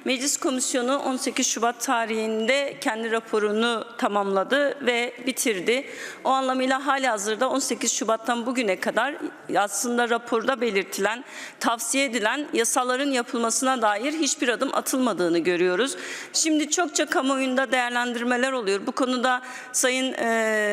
Meclis Komisyonu 18 Şubat tarihinde kendi raporunu tamamladı ve bitirdi. O anlamıyla halihazırda 18 Şubat'tan bugüne kadar aslında raporda belirtilen, tavsiye edilen yasaların yapılmasına dair hiçbir adım atılmadığını görüyoruz. Şimdi çokça kamuoyunda değerlendirmeler oluyor. Bu konuda Sayın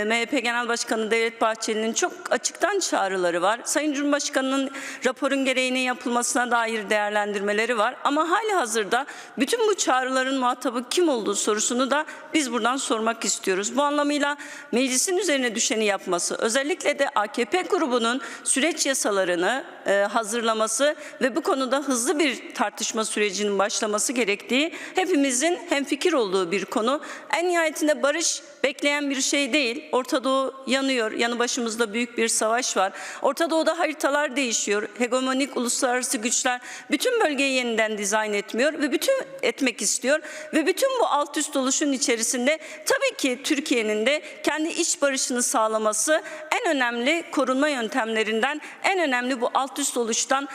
MHP Genel Başkanı Devlet Bahçeli'nin çok açıktan çağrıları var. Sayın Cumhurbaşkanı'nın raporun gereğinin yapılmasına dair değerlendirmeleri var. Ama halihazırda bütün bu çağrıların muhatabı kim olduğu sorusunu da biz buradan sormak istiyoruz. Bu anlamıyla meclisin üzerine düşeni yapması, özellikle de AKP grubunun süreç yasalarını hazırlaması ve bu konuda hızlı bir tartışma sürecinin başlaması gerektiği hepimizin hemfikir olduğu bir konu. En nihayetinde barış bekleyen bir şey değil. Orta Doğu yanıyor. Yanı başımızda büyük bir savaş var. Orta Doğu'da haritalar değişiyor. Hegemonik uluslararası güçler bütün bölgeyi yeniden dizayn etmiyor ve etmek istiyor. Ve bütün bu alt üst oluşun içerisinde tabii ki Türkiye'nin de kendi iç barışını sağlaması en önemli korunma yöntemlerinden, en önemli bu alt üst oluştan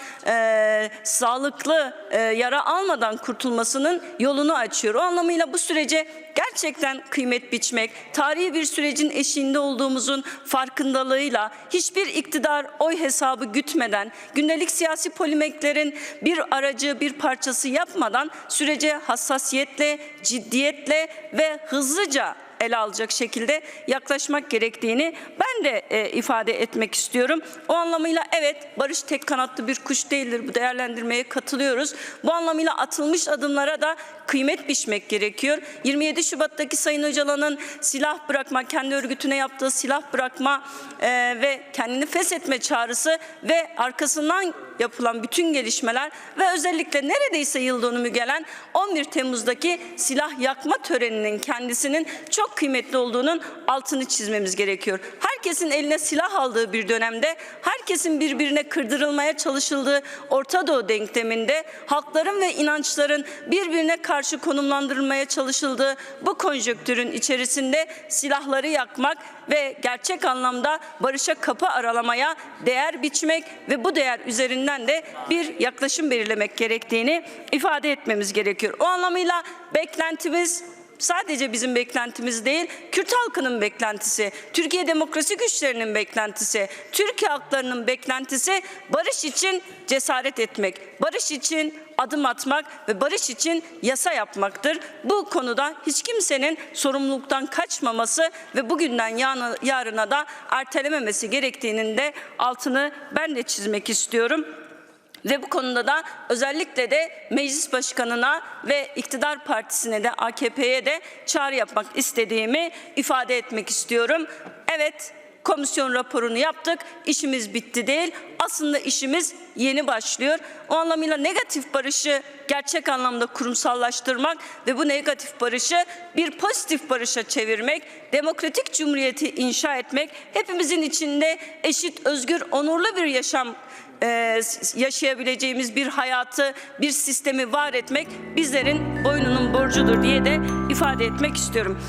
sağlıklı yara almadan kurtulmasının yolunu açıyor. O anlamıyla bu sürece gerçekten kıymet biçmek, tarihi bir sürecin eşiğinde olduğumuzun farkındalığıyla hiçbir iktidar oy hesabı gütmeden, gündelik siyasi polemiklerin bir aracı, bir parçası yapmadan sürece hassasiyetle, ciddiyetle ve hızlıca ele alacak şekilde yaklaşmak gerektiğini ben de ifade etmek istiyorum. O anlamıyla evet, barış tek kanatlı bir kuş değildir. Bu değerlendirmeye katılıyoruz. Bu anlamıyla atılmış adımlara da kıymet biçmek gerekiyor. 27 Şubat'taki Sayın Öcalan'ın silah bırakma, kendi örgütüne yaptığı silah bırakma ve kendini feshetme çağrısı ve arkasından yapılan bütün gelişmeler ve özellikle neredeyse yıl dönümü gelen 11 Temmuz'daki silah yakma töreninin kendisinin çok kıymetli olduğunun altını çizmemiz gerekiyor. Herkesin eline silah aldığı bir dönemde, herkesin birbirine kırdırılmaya çalışıldığı Orta Doğu denkleminde, halkların ve inançların birbirine karşı konumlandırılmaya çalışıldığı bu konjonktürün içerisinde silahları yakmak ve gerçek anlamda barışa kapı aralamaya değer biçmek ve bu değer üzerinden de bir yaklaşım belirlemek gerektiğini ifade etmemiz gerekiyor. O anlamıyla beklentimiz sadece bizim beklentimiz değil, Kürt halkının beklentisi, Türkiye demokrasi güçlerinin beklentisi, Türkiye halklarının beklentisi barış için cesaret etmek, barış için adım atmak ve barış için yasa yapmaktır. Bu konuda hiç kimsenin sorumluluktan kaçmaması ve bugünden yarına da ertelememesi gerektiğinin de altını ben de çizmek istiyorum. Ve bu konuda da özellikle de meclis başkanına ve iktidar partisine de AKP'ye de çağrı yapmak istediğimi ifade etmek istiyorum. Evet, komisyon raporunu yaptık, işimiz bitti değil. Aslında işimiz yeni başlıyor. O anlamıyla negatif barışı gerçek anlamda kurumsallaştırmak ve bu negatif barışı bir pozitif barışa çevirmek, demokratik cumhuriyeti inşa etmek, hepimizin içinde eşit, özgür, onurlu bir yaşam yaşayabileceğimiz bir hayatı, bir sistemi var etmek bizlerin boynunun borcudur diye de ifade etmek istiyorum.